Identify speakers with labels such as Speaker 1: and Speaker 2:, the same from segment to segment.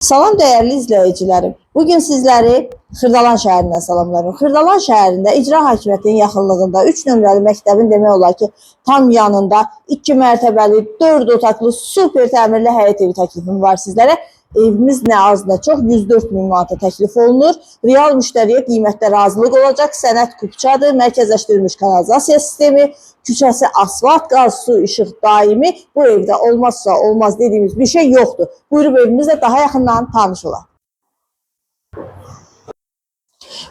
Speaker 1: Salam dəyərli izləyicilərim. Bugün sizləri Xırdalan şəhərindən salamlarım. Xırdalan şəhərində icra hakimiyyətinin yaxınlığında 3 nömrəli məktəbin demək olar ki, tam yanında 2 mərtəbəli, 4 otaqlı, super təmirli həyət evi təklifim var sizlərə. Evimiz nə az nə çox 104 min manata təklif olunur. Real müştəriyə qiymətdə razılıq olacaq. Sənəd kupçadır, mərkəzləşdirilmiş kanalizasiya sistemi, küçəsi asfalt, qaz, su, işıq daimi. Bu evdə olmazsa olmaz dediyimiz bir şey yoxdur. Buyurub evimizlə daha yaxından tanış olaq.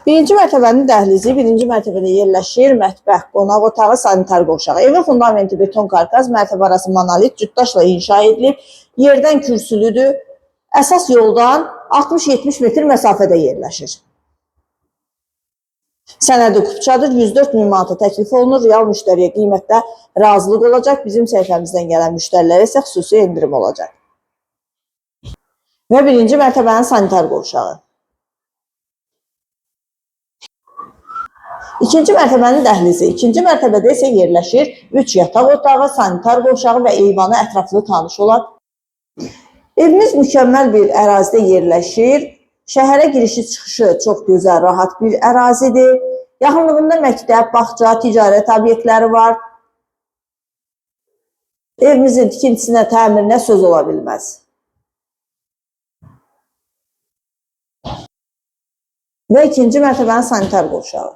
Speaker 1: Birinci mərtəbənin dəhlizi, birinci mərtəbədə yerləşir mətbəx, qonaq otağı, sanitar qovşağı. Evin fundamenti beton karkas, mərtəbə arası monolit, cütdaşla inşa edilib, yerdən kürsülüdür. Əsas yoldan 60-70 metr məsafədə yerləşir. Sənədi kupçadır, 104 min manata təklif olunur. Real müştəriyə qiymətdə razılıq olacaq. Bizim səhifəmizdən gələn müştərilərə isə xüsusi endirim olacaq. Və birinci mərtəbənin sanitar qovşağı. İkinci mərtəbənin dəhlizi. İkinci mərtəbədə isə yerləşir 3 yataq otağı, sanitar qovşağı və eyvanı ətraflı tanış olaq. Evimiz mükəmməl bir ərazidə yerləşir. Şəhərə girişi çıxışı çox gözəl, rahat bir ərazidir. Yaxınlığında məktəb, bağça, ticarət obyektləri var. Evimizin tikintisinə, təmirinə söz ola bilməz. Və ikinci mərtəbənin sanitar qovşağı.